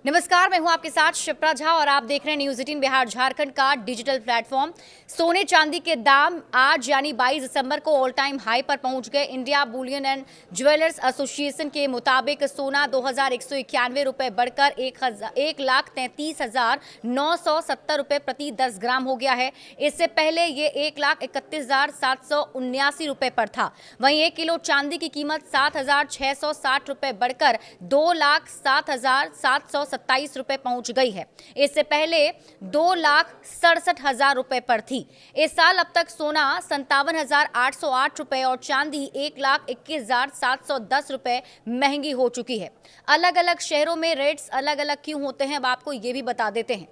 नमस्कार, मैं हूं आपके साथ शिप्रा झा और आप देख रहे हैं न्यूज 18 बिहार झारखंड का डिजिटल प्लेटफॉर्म। सोने चांदी के दाम आज यानी 22 दिसंबर को ऑल टाइम हाई पर पहुंच गए। India Boolean and jewellers association के मुताबिक सोना 2191 रुपए बढ़कर 1,33,970 रुपए प्रति 10 ग्राम हो गया है। इससे पहले ये 1,31,779 रुपए पर था। वहीं 1 किलो चांदी की कीमत 7,660 रुपए बढ़कर 2,07,727 रुपए पहुंच गई है। इससे पहले 2,67,000 रुपए पर थी। इस साल अब तक सोना 57,808 रुपए और चांदी 1,21,710 रुपए महंगी हो चुकी है। अलग अलग शहरों में रेट्स अलग अलग क्यों होते हैं, अब आपको ये भी बता देते हैं।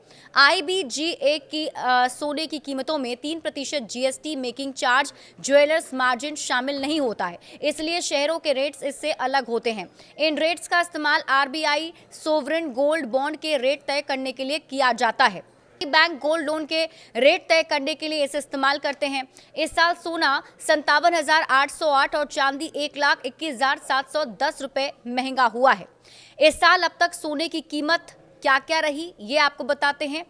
IBGA की सोने की कीमतों में 3% GST making charge jewellers margin शामिल नहीं होता है, इसलिए शहरों के रेट्स इससे अलग होते हैं। इन रेट्स का इस्तेमाल RBI सोवरेन गोल्ड बॉन्ड के रेट तय करने के लिए किया जाता है। बैंक गोल्ड लोन के रेट तय करने के लिए इसे इस्तेमाल करते हैं। इस साल सोना 57,808 और चांदी 1,21,710 रुपए महंगा हुआ है। इस साल अब तक सोने की कीमत क्या क्या रही, ये आपको बताते हैं।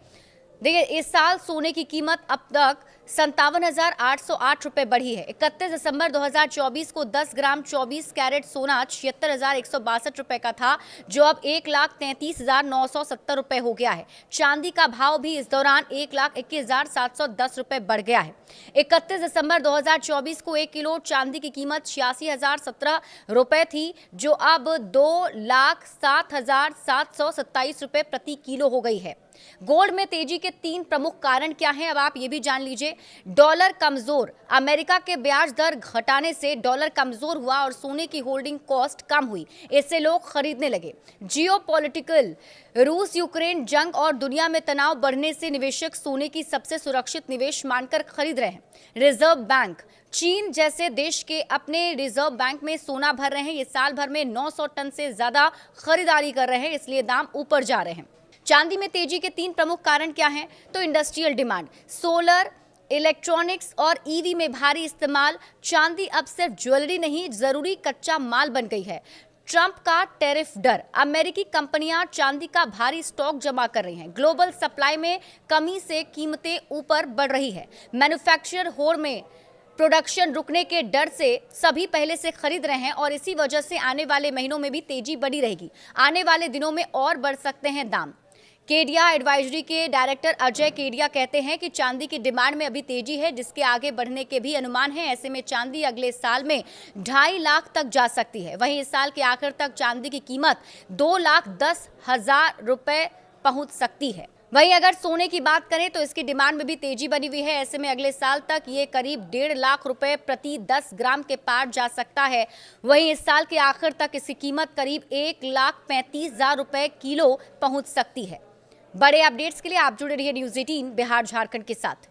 देखिए, इस साल सोने की कीमत अब तक 57,808 रुपए बढ़ी है। 31 दिसंबर 2024 को 10 ग्राम 24 कैरेट सोना 76,162 रुपए का था, जो अब 1,33,970 रुपए हो गया है। चांदी का भाव भी इस दौरान 1,21,710 रुपए बढ़ गया है। 31 दिसंबर 2024 को 1 किलो चांदी की कीमत 86,017 रुपए थी, जो अब 2,07,727 रुपए प्रति किलो हो गई है। गोल्ड में तेजी के 3 प्रमुख कारण क्या हैं, अब आप ये भी जान लीजिए। डॉलर कमजोर, अमेरिका के ब्याज दर घटाने से डॉलर कमजोर हुआ और सोने की होल्डिंग कॉस्ट कम हुई, इससे लोग खरीदने लगे। जियोपॉलिटिकल, रूस यूक्रेन जंग और दुनिया में तनाव बढ़ने से निवेशक सोने की सबसे सुरक्षित निवेश मानकर खरीद रहे हैं। रिजर्व बैंक, चीन जैसे देश के अपने रिजर्व बैंक में सोना भर रहे हैं। ये साल भर में 900 टन से ज्यादा खरीदारी कर रहे हैं, इसलिए दाम ऊपर जा रहे हैं। चांदी में तेजी के 3 प्रमुख कारण क्या हैं, तो इंडस्ट्रियल डिमांड, सोलर, इलेक्ट्रॉनिक्स और EV में भारी इस्तेमाल। चांदी अब सिर्फ ज्वेलरी नहीं, जरूरी कच्चा माल बन गई है। ट्रंप का टैरिफ डर, अमेरिकी कंपनियां चांदी का भारी स्टॉक जमा कर रही हैं। ग्लोबल सप्लाई में कमी से कीमतें ऊपर बढ़ रही है। मैन्युफैक्चरर होड़ में प्रोडक्शन रुकने के डर से सभी पहले से खरीद रहे हैं और इसी वजह से आने वाले महीनों में भी तेजी बनी रहेगी। आने वाले दिनों में और बढ़ सकते हैं दाम। केडिया एडवाइजरी के डायरेक्टर अजय केडिया कहते हैं कि चांदी की डिमांड में अभी तेजी है, जिसके आगे बढ़ने के भी अनुमान हैं। ऐसे में चांदी अगले साल में 2.5 लाख तक जा सकती है। वहीं इस साल के आखिर तक चांदी की कीमत 2,10,000 रुपए पहुंच सकती है। वहीं अगर सोने की बात करें तो इसकी डिमांड में भी तेजी बनी हुई है। ऐसे में अगले साल तक ये करीब 1.5 लाख रुपए प्रति 10 ग्राम के पार जा सकता है। वहीं इस साल के आखिर तक इसकी कीमत करीब 1,35,000 रुपए किलो पहुंच सकती है। बड़े अपडेट्स के लिए आप जुड़े रहिए न्यूज 18 बिहार झारखंड के साथ।